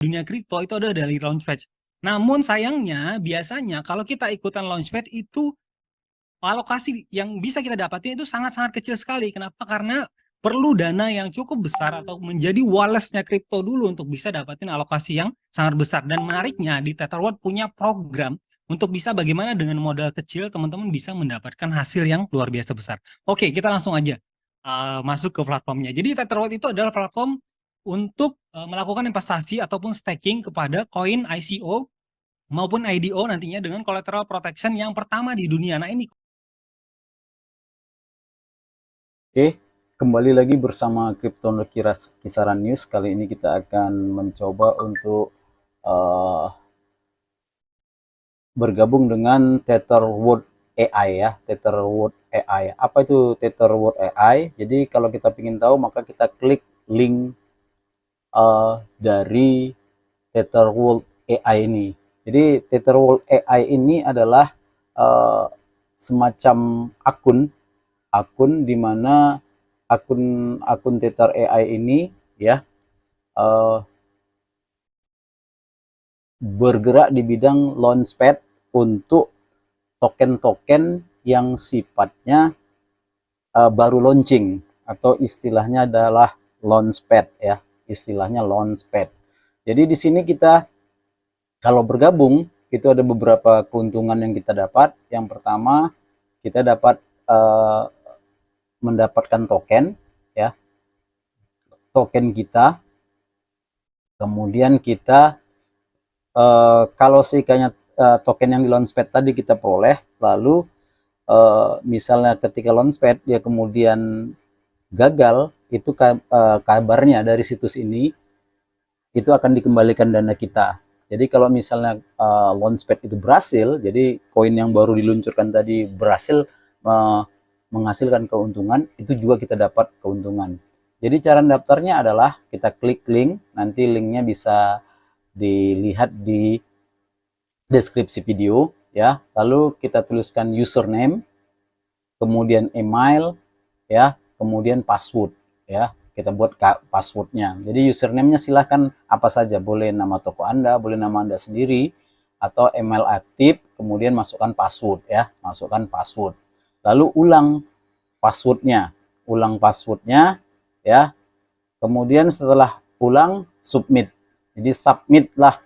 dunia kripto itu adalah dari Launchpad. Namun sayangnya biasanya kalau kita ikutan Launchpad itu alokasi yang bisa kita dapatin itu sangat-sangat kecil sekali. Kenapa? Karena perlu dana yang cukup besar atau menjadi walesnya kripto dulu untuk bisa dapatin alokasi yang sangat besar. Dan menariknya di Tetherworld punya program untuk bisa bagaimana dengan modal kecil teman-teman bisa mendapatkan hasil yang luar biasa besar. Oke, kita langsung aja masuk ke platformnya. Jadi Tetherworld itu adalah platform untuk melakukan investasi ataupun staking kepada koin ICO maupun IDO nantinya dengan collateral protection yang pertama di dunia. Nah ini Oke, kembali lagi bersama Kriptonologi Kisaran News. Kali ini kita akan mencoba untuk bergabung dengan Tetherworld AI ya, Tetherworld AI. Apa itu Tetherworld AI? Jadi kalau kita ingin tahu maka kita klik link dari Tetherworld AI ini. Jadi Tetherworld AI ini adalah semacam akun di mana akun Tether AI ini ya bergerak di bidang launchpad untuk token-token yang sifatnya baru launching atau istilahnya adalah launchpad ya, istilahnya launchpad. Jadi di sini kita kalau bergabung itu ada beberapa keuntungan yang kita dapat. Yang pertama kita dapat mendapatkan token ya, token kita. Kemudian kita kalau sekiranya token yang di launchpad tadi kita peroleh, lalu misalnya ketika launchpad dia kemudian gagal, itu kabarnya dari situs ini itu akan dikembalikan dana kita. Jadi kalau misalnya launchpad itu berhasil, jadi koin yang baru diluncurkan tadi berhasil menghasilkan keuntungan, itu juga kita dapat keuntungan. Jadi cara daftarnya adalah kita klik link, nanti linknya bisa dilihat di deskripsi video ya. Lalu kita tuliskan username, kemudian email ya, kemudian password ya. Kita buat passwordnya. Jadi username-nya silahkan apa saja, boleh nama toko Anda, boleh nama Anda sendiri, atau email aktif, kemudian masukkan password ya, masukkan password. Lalu ulang passwordnya ya. Kemudian setelah ulang submit. Jadi submitlah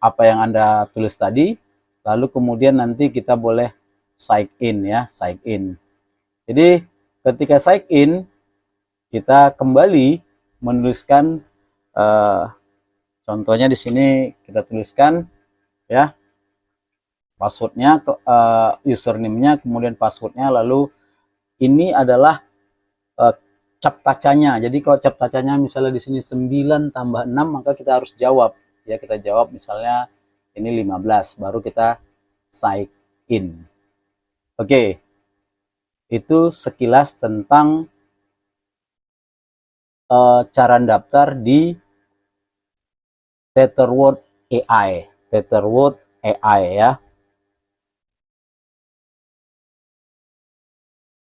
apa yang Anda tulis tadi, lalu kemudian nanti kita boleh sign in ya, sign in. Jadi ketika sign in kita kembali menuliskan contohnya di sini kita tuliskan ya passwordnya, username-nya, kemudian passwordnya, lalu ini adalah cap tacanya. Jadi kalau cap tacanya misalnya di sini 9 tambah 6, maka kita harus jawab ya, kita jawab misalnya ini 15, baru kita sign in. Oke, itu sekilas tentang cara daftar di Tetherworld AI ya.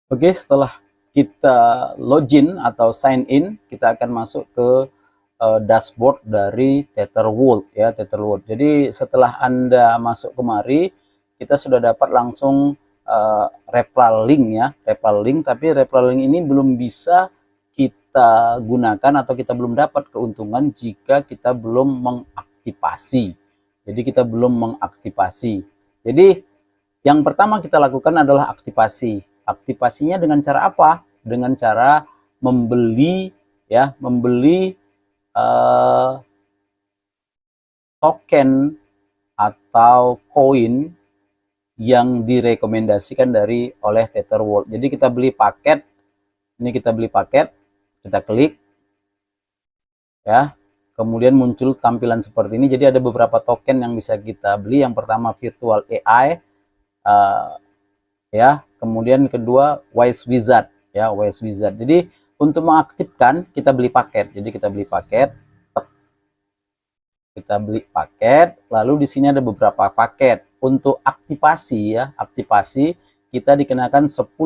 Oke, setelah kita login atau sign in, kita akan masuk ke dashboard dari Tetherworld ya, Tetherworld. Jadi setelah Anda masuk kemari, kita sudah dapat langsung referral link ya, referral link. Tapi referral link ini belum bisa kita gunakan atau kita belum dapat keuntungan jika kita belum mengaktifasi. Jadi kita belum mengaktifasi. Jadi yang pertama kita lakukan adalah aktivasi. Aktivasinya dengan cara apa? Dengan cara membeli ya, membeli token atau koin yang direkomendasikan oleh Tetherworld. Jadi kita beli paket, ini kita beli paket, kita klik ya, kemudian muncul tampilan seperti ini. Jadi ada beberapa token yang bisa kita beli. Yang pertama Virtual AI ya, kemudian kedua Wise Wizard ya, Wise Wizard. Jadi untuk mengaktifkan kita beli paket. Jadi kita beli paket, lalu di sini ada beberapa paket. Untuk aktivasi ya, aktivasi kita dikenakan 10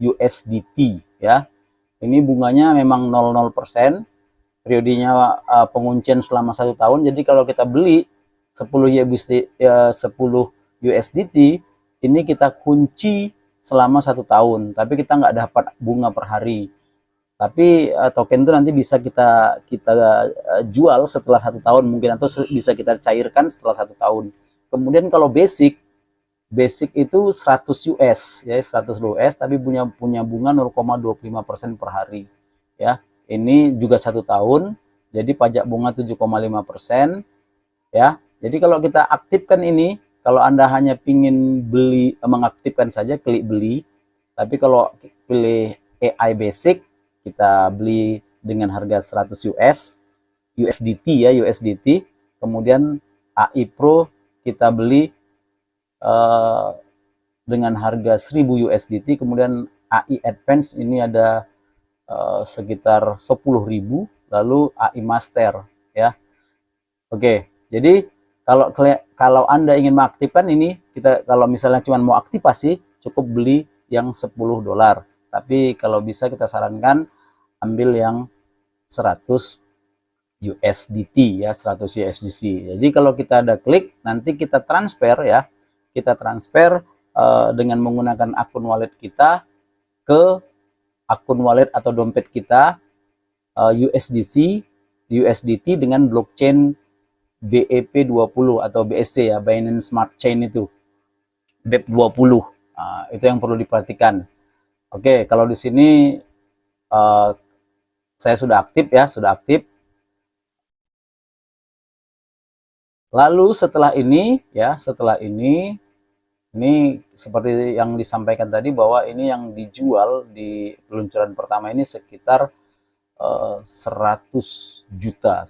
USDT ya. Ini bunganya memang 00%. periodenya penguncian selama 1 tahun. Jadi kalau kita beli 10 USDT ini kita kunci selama 1 tahun, tapi kita nggak dapat bunga per hari. Tapi token itu nanti bisa kita jual setelah 1 tahun mungkin, atau bisa kita cairkan setelah 1 tahun. Kemudian kalau basic itu 100 US ya, 100 US, tapi punya bunga 0,25% per hari ya. Ini juga 1 tahun, jadi pajak bunga 7,5% ya. Jadi kalau kita aktifkan ini, kalau Anda hanya pingin beli, mengaktifkan saja, klik beli. Tapi kalau pilih AI basic, kita beli dengan harga 100 USDT ya, USDT. Kemudian AI Pro kita beli dengan harga 1000 USDT. Kemudian AI Advance ini ada sekitar 10.000, lalu AI Master ya. Oke, jadi kalau Anda ingin mengaktifkan ini, kita kalau misalnya cuma mau aktivasi, cukup beli yang $10. Tapi kalau bisa kita sarankan ambil yang 100 USDT ya, 100 USDC. Jadi kalau kita ada klik, nanti kita transfer ya. Kita transfer dengan menggunakan akun wallet kita ke akun wallet atau dompet kita USDT dengan blockchain BEP20 atau BSC ya, Binance Smart Chain itu, BEP20. Itu yang perlu diperhatikan. Oke, kalau di sini saya sudah aktif ya, sudah aktif. Lalu setelah ini ya, ini seperti yang disampaikan tadi bahwa ini yang dijual di peluncuran pertama ini sekitar 100 juta.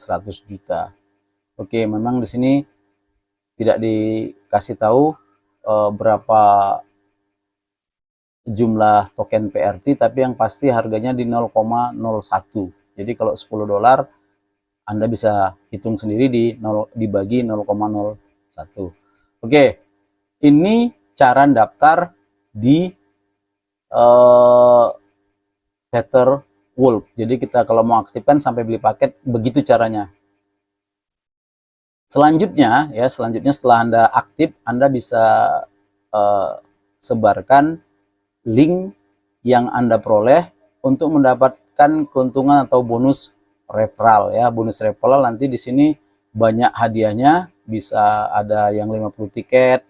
Oke, memang di sini tidak dikasih tahu berapa jumlah token PRT, tapi yang pasti harganya di 0,01. Jadi kalau $10, Anda bisa hitung sendiri dibagi 0,01. Oke, ini cara daftar di Tether Wolf. Jadi kita kalau mau aktifkan sampai beli paket, begitu caranya. Selanjutnya setelah Anda aktif, Anda bisa sebarkan link yang Anda peroleh untuk mendapatkan keuntungan atau bonus referral ya. Bonus referral nanti di sini banyak hadiahnya, bisa ada yang 50 tiket,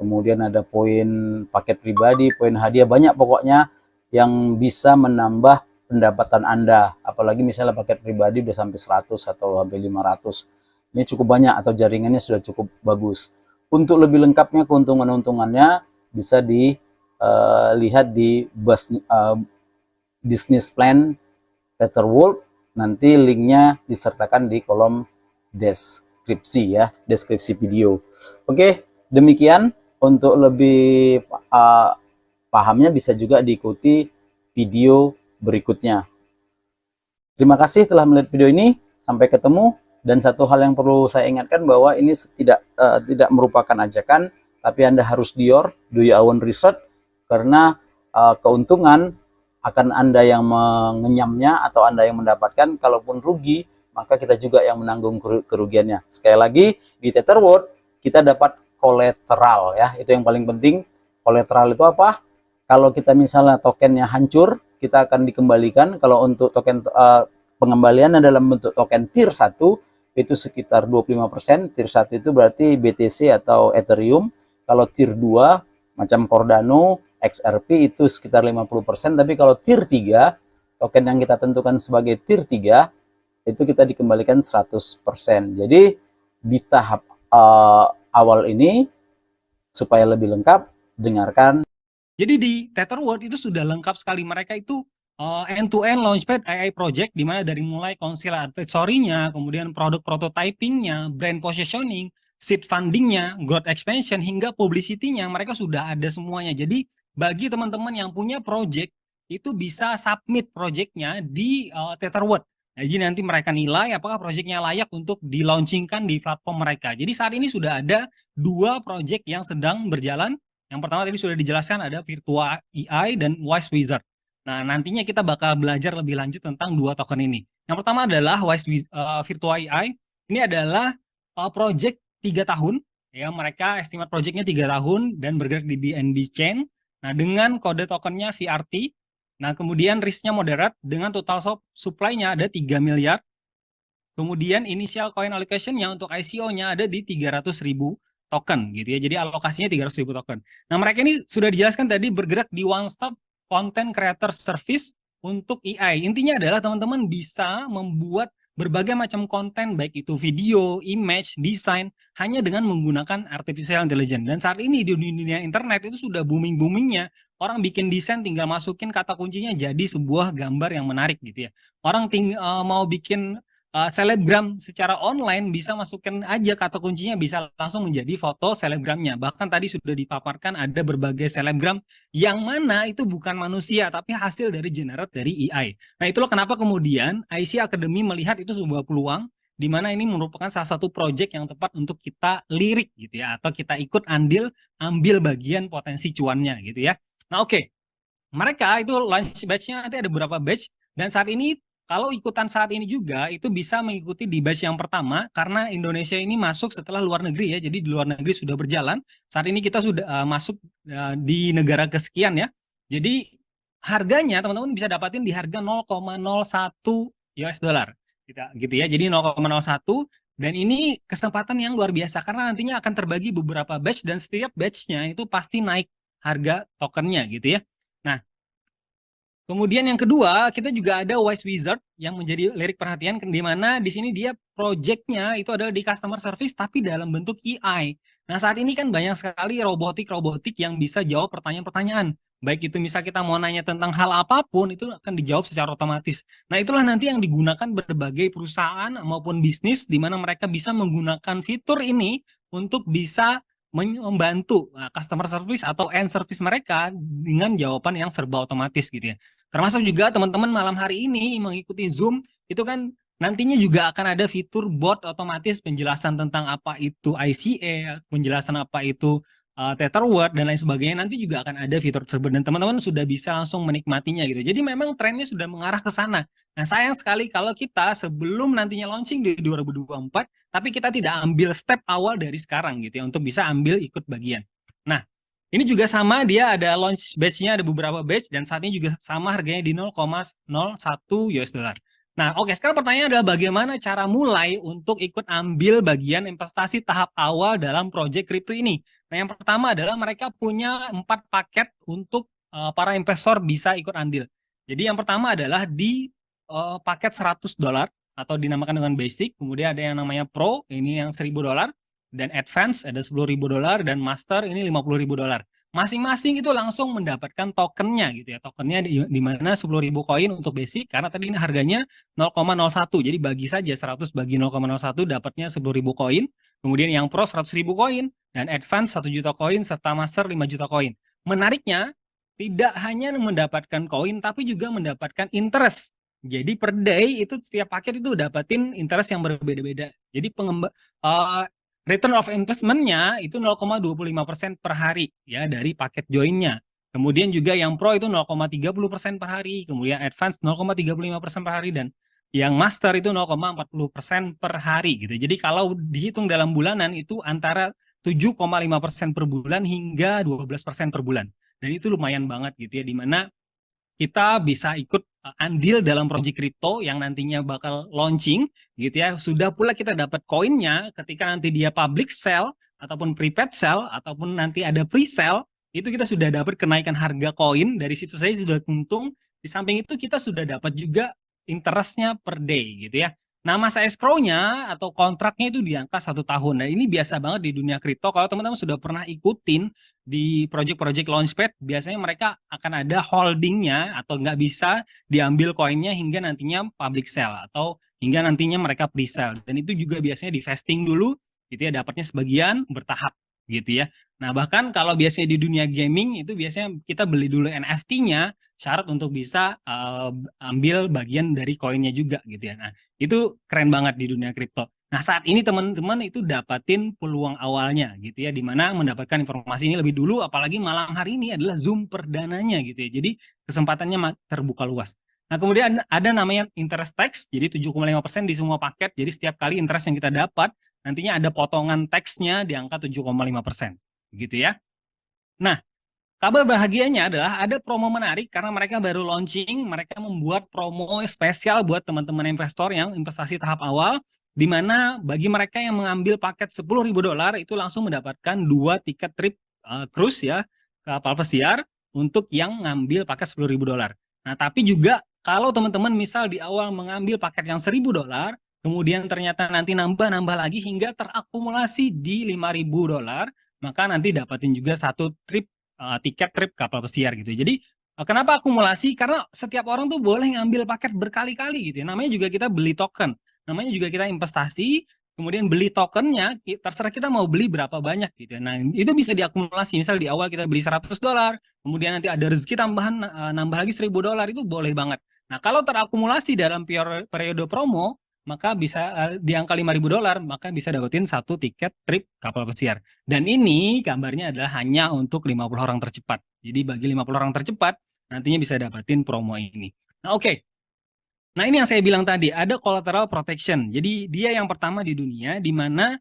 kemudian ada poin paket pribadi, poin hadiah, banyak pokoknya yang bisa menambah pendapatan Anda. Apalagi misalnya paket pribadi udah sampai 100 atau sampai 500. Ini cukup banyak atau jaringannya sudah cukup bagus. Untuk lebih lengkapnya keuntungan-untungannya bisa dilihat di business plan Tether Wolf. Nanti linknya disertakan di kolom deskripsi ya, deskripsi video. Oke, demikian. Untuk lebih pahamnya bisa juga diikuti video berikutnya. Terima kasih telah melihat video ini. Sampai ketemu. Dan satu hal yang perlu saya ingatkan bahwa ini tidak merupakan ajakan, tapi Anda harus do your own research, karena keuntungan akan Anda yang mengenyamnya atau Anda yang mendapatkan. Kalaupun rugi, maka kita juga yang menanggung kerugiannya. Sekali lagi, di Tether World kita dapat kolateral ya, itu yang paling penting. Kolateral itu apa? Kalau kita misalnya tokennya hancur, kita akan dikembalikan. Kalau untuk token pengembalian dalam bentuk token tier 1 itu sekitar 25%. Tier 1 itu berarti BTC atau Ethereum. Kalau tier 2 macam Cardano, XRP itu sekitar 50%. Tapi kalau tier 3, token yang kita tentukan sebagai tier 3 itu kita dikembalikan 100%. Jadi di tahap awal ini, supaya lebih lengkap, dengarkan. Jadi di Tether World itu sudah lengkap sekali. Mereka itu end-to-end launchpad AI project, di mana dari mulai konsil advisory-nya, kemudian produk prototyping-nya, brand positioning, seed funding-nya, growth expansion, hingga publicity-nya, mereka sudah ada semuanya. Jadi bagi teman-teman yang punya project, itu bisa submit project-nya di Tether World. Jadi nanti mereka nilai apakah project-nya layak untuk di-launchingkan di platform mereka. Jadi saat ini sudah ada 2 project yang sedang berjalan. Yang pertama tadi sudah dijelaskan, ada Virtua AI dan Wise Wizard. Nah, nantinya kita bakal belajar lebih lanjut tentang 2 token ini. Yang pertama adalah Virtua AI. Ini adalah project 3 tahun. Ya, mereka estimate projectnya 3 tahun dan bergerak di BNB chain. Nah, dengan kode tokennya VRT. Nah, kemudian risknya moderate dengan total supply-nya ada 3 miliar. Kemudian initial coin allocation-nya untuk ICO-nya ada di 300.000 token gitu ya. Jadi alokasinya 300.000 token. Nah, mereka ini sudah dijelaskan tadi bergerak di one stop content creator service untuk AI. Intinya adalah teman-teman bisa membuat berbagai macam konten, baik itu video, image, desain, hanya dengan menggunakan artificial intelligence. Dan saat ini di dunia internet itu sudah booming-boomingnya. Orang bikin desain tinggal masukin kata kuncinya jadi sebuah gambar yang menarik gitu ya. Orang mau bikin selebgram secara online bisa masukin aja kata kuncinya bisa langsung menjadi foto selebgramnya. Bahkan tadi sudah dipaparkan ada berbagai selebgram yang mana itu bukan manusia tapi hasil dari generate dari AI. Nah, itulah kenapa kemudian IC Academy melihat itu sebuah peluang di mana ini merupakan salah satu project yang tepat untuk kita lirik gitu ya, atau kita ikut ambil bagian potensi cuannya gitu ya. Nah, oke. Mereka itu launch batch-nya nanti ada beberapa batch dan saat ini kalau ikutan saat ini juga itu bisa mengikuti di batch yang pertama karena Indonesia ini masuk setelah luar negeri ya. Jadi di luar negeri sudah berjalan. Saat ini kita sudah masuk di negara kesekian ya. Jadi harganya teman-teman bisa dapatin di harga 0,01 US dollar. Gitu ya. Jadi 0,01 dan ini kesempatan yang luar biasa karena nantinya akan terbagi beberapa batch dan setiap batch-nya itu pasti naik harga tokennya gitu ya. Nah, kemudian yang kedua, kita juga ada Wise Wizard yang menjadi lirik perhatian di mana di sini dia projectnya itu adalah di customer service tapi dalam bentuk AI. Nah, saat ini kan banyak sekali robotik yang bisa jawab pertanyaan-pertanyaan. Baik itu misal kita mau nanya tentang hal apapun itu akan dijawab secara otomatis. Nah, itulah nanti yang digunakan berbagai perusahaan maupun bisnis di mana mereka bisa menggunakan fitur ini untuk bisa membantu customer service atau end service mereka dengan jawaban yang serba otomatis gitu ya. Termasuk juga teman-teman malam hari ini mengikuti Zoom, itu kan nantinya juga akan ada fitur bot otomatis penjelasan tentang apa itu ICA, penjelasan apa itu Tetherword dan lain sebagainya. Nanti juga akan ada fitur tersebut dan teman-teman sudah bisa langsung menikmatinya gitu. Jadi memang trennya sudah mengarah ke sana. Nah, sayang sekali kalau kita sebelum nantinya launching di 2024, tapi kita tidak ambil step awal dari sekarang gitu ya untuk bisa ambil ikut bagian. Nah, ini juga sama, dia ada launch batch-nya, ada beberapa batch, dan saat ini juga sama harganya di 0,01 US dollar. Nah, oke, sekarang pertanyaan adalah bagaimana cara mulai untuk ikut ambil bagian investasi tahap awal dalam project crypto ini. Nah, yang pertama adalah mereka punya 4 paket untuk para investor bisa ikut andil. Jadi yang pertama adalah di paket 100 dolar atau dinamakan dengan basic, kemudian ada yang namanya pro, ini yang 1000 dolar, dan advance ada 10.000 dolar, dan master ini 50.000 dolar. Masing-masing itu langsung mendapatkan tokennya gitu ya. Tokennya di mana 10.000 koin untuk basic karena tadi ini harganya 0,01. Jadi bagi saja 100 bagi 0,01 dapatnya 10.000 koin. Kemudian yang pro 100.000 koin dan advance 1 juta koin serta master 5 juta koin. Menariknya tidak hanya mendapatkan koin tapi juga mendapatkan interest. Jadi per day itu setiap paket itu dapatin interest yang berbeda-beda. Jadi return of investment-nya itu 0,25% per hari ya dari paket join-nya. Kemudian juga yang pro itu 0,30% per hari, kemudian advance 0,35% per hari dan yang master itu 0,40% per hari gitu. Jadi kalau dihitung dalam bulanan itu antara 7,5% per bulan hingga 12% per bulan. Dan itu lumayan banget gitu ya, di mana kita bisa ikut andil dalam proyek kripto yang nantinya bakal launching gitu ya. Sudah pula kita dapat koinnya ketika nanti dia public sell ataupun prepaid sell ataupun nanti ada pre-sell, itu kita sudah dapat kenaikan harga koin, dari situ saya sudah untung. Di samping itu kita sudah dapat juga interestnya per day gitu ya. Nah, masa escrow-nya atau kontraknya itu di angka 1 tahun. Nah, ini biasa banget di dunia kripto. Kalau teman-teman sudah pernah ikutin di project-project launchpad, biasanya mereka akan ada holdingnya atau nggak bisa diambil koinnya hingga nantinya public sell atau hingga nantinya mereka pre-sell. Dan itu juga biasanya di vesting dulu, gitu ya, dapatnya sebagian bertahap gitu ya. Nah, bahkan kalau biasanya di dunia gaming itu biasanya kita beli dulu NFT-nya, syarat untuk bisa ambil bagian dari koinnya juga gitu ya. Nah, itu keren banget di dunia kripto. Nah, saat ini teman-teman itu dapatin peluang awalnya gitu ya, di mana mendapatkan informasi ini lebih dulu, apalagi malam hari ini adalah Zoom perdananya gitu ya. Jadi kesempatannya terbuka luas. Nah, kemudian ada namanya interest tax, jadi 7,5% di semua paket. Jadi setiap kali interest yang kita dapat, nantinya ada potongan taxnya di angka 7,5%. Begitu ya. Nah, kabar bahagianya adalah ada promo menarik karena mereka baru launching, mereka membuat promo spesial buat teman-teman investor yang investasi tahap awal, di mana bagi mereka yang mengambil paket $10.000 itu langsung mendapatkan 2 tiket trip cruise ya, kapal pesiar untuk yang ngambil paket $10.000. Nah, tapi juga kalau teman-teman misal di awal mengambil paket yang $1.000, kemudian ternyata nanti nambah lagi hingga terakumulasi di $5.000, maka nanti dapatin juga satu tiket trip kapal pesiar gitu. Jadi kenapa akumulasi? Karena setiap orang tuh boleh ngambil paket berkali-kali gitu ya. Namanya juga kita beli token. Namanya juga kita investasi, kemudian beli tokennya, terserah kita mau beli berapa banyak gitu ya. Nah, itu bisa diakumulasi. Misal di awal kita beli $100, kemudian nanti ada rezeki tambahan nambah lagi $1.000, itu boleh banget. Nah, kalau terakumulasi dalam periode promo, maka bisa di angka $5.000, maka bisa dapetin satu tiket trip kapal pesiar. Dan ini gambarnya adalah hanya untuk 50 orang tercepat. Jadi bagi 50 orang tercepat, nantinya bisa dapetin promo ini. Nah, oke. Nah, ini yang saya bilang tadi, ada collateral protection. Jadi dia yang pertama di dunia, di mana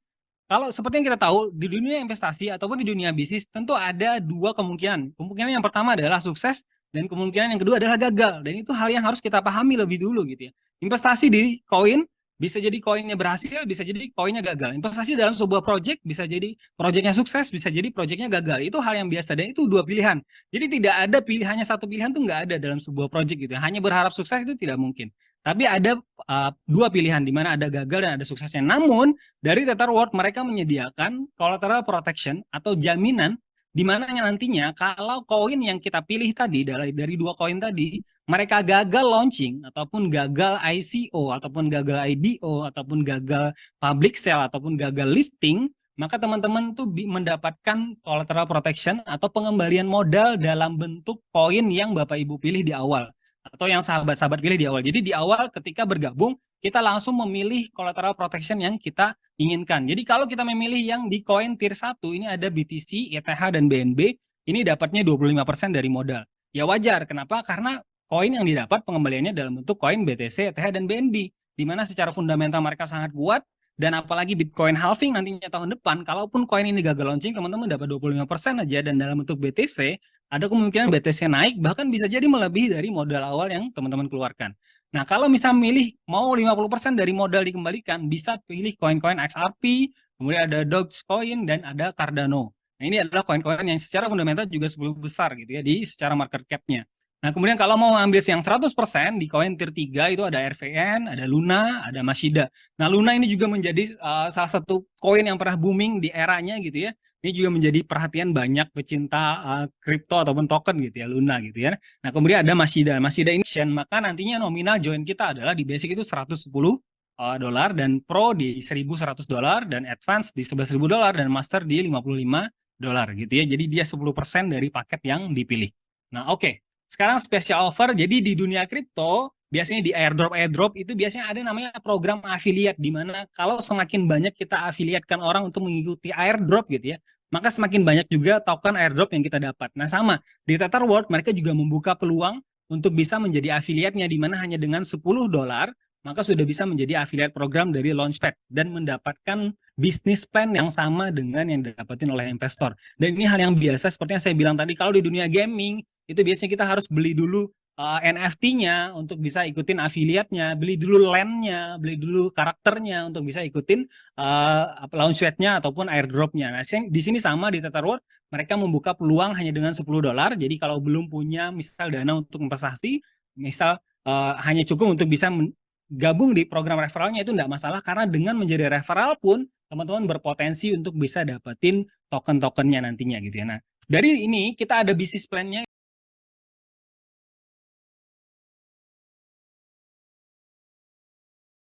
kalau seperti yang kita tahu, di dunia investasi ataupun di dunia bisnis, tentu ada dua kemungkinan. Kemungkinan yang pertama adalah sukses, dan kemungkinan yang kedua adalah gagal. Dan itu hal yang harus kita pahami lebih dulu gitu ya. Investasi di koin, bisa jadi koinnya berhasil, bisa jadi koinnya gagal. Investasi dalam sebuah project, bisa jadi projectnya sukses, bisa jadi projectnya gagal. Itu hal yang biasa, dan itu dua pilihan. Jadi tidak ada pilihannya satu pilihan tuh nggak ada dalam sebuah project gitu ya. Hanya berharap sukses itu tidak mungkin. Tapi ada dua pilihan, di mana ada gagal dan ada suksesnya. Namun, dari Tether World mereka menyediakan collateral protection atau jaminan di mana nantinya kalau koin yang kita pilih tadi dari dua koin tadi mereka gagal launching ataupun gagal ICO ataupun gagal IDO ataupun gagal public sale ataupun gagal listing, maka teman-teman tuh mendapatkan collateral protection atau pengembalian modal dalam bentuk koin yang Bapak Ibu pilih di awal atau yang sahabat-sahabat pilih di awal. Jadi di awal ketika bergabung kita langsung memilih collateral protection yang kita inginkan. Jadi kalau kita memilih yang di koin tier 1, ini ada BTC, ETH, dan BNB, ini dapatnya 25% dari modal. Ya wajar, kenapa? Karena koin yang didapat pengembaliannya dalam bentuk koin BTC, ETH, dan BNB, di mana secara fundamental mereka sangat kuat, dan apalagi Bitcoin halving nantinya tahun depan, kalaupun koin ini gagal launching, teman-teman dapat 25% aja, dan dalam bentuk BTC, ada kemungkinan BTC naik, bahkan bisa jadi melebihi dari modal awal yang teman-teman keluarkan. Nah, kalau misal milih mau 50% dari modal dikembalikan, bisa pilih koin-koin XRP, kemudian ada Dogecoin, dan ada Cardano. Nah, ini adalah koin-koin yang secara fundamental juga 10 besar gitu ya, di secara market cap-nya. Nah, kemudian kalau mau ambil yang 100% di koin tier 3 itu ada RVN, ada Luna, ada Mashida. Nah, Luna ini juga menjadi salah satu koin yang pernah booming di eranya gitu ya. Ini juga menjadi perhatian banyak pecinta kripto ataupun token gitu ya, Luna gitu ya. Nah, kemudian ada Mashida. Mashida ini maka nantinya nominal join kita adalah di basic itu $110 dan pro di $1.100 dan advance di $11.000 dan master di $55 gitu ya. Jadi dia 10% dari paket yang dipilih. Nah, oke. Sekarang special offer, jadi di dunia kripto, biasanya di airdrop itu biasanya ada namanya program affiliate, di mana kalau semakin banyak kita afiliatkan orang untuk mengikuti airdrop gitu ya, maka semakin banyak juga token airdrop yang kita dapat. Nah sama, di Tether World mereka juga membuka peluang untuk bisa menjadi afiliatnya, di mana hanya dengan $10, maka sudah bisa menjadi affiliate program dari Launchpad dan mendapatkan bisnis plan yang sama dengan yang didapatin oleh investor. Dan ini hal yang biasa seperti yang saya bilang tadi, kalau di dunia gaming, itu biasanya kita harus beli dulu NFT-nya untuk bisa ikutin afiliatnya, beli dulu land-nya, beli dulu karakternya untuk bisa ikutin launchpad-nya ataupun airdrop-nya. Nah, di sini sama di Tether World, mereka membuka peluang hanya dengan $10. Jadi kalau belum punya misal dana untuk investasi, misal hanya cukup untuk bisa gabung di program referralnya, itu enggak masalah, karena dengan menjadi referral pun teman-teman berpotensi untuk bisa dapetin token-tokennya nantinya gitu ya. Nah, dari ini kita ada bisnis plan-nya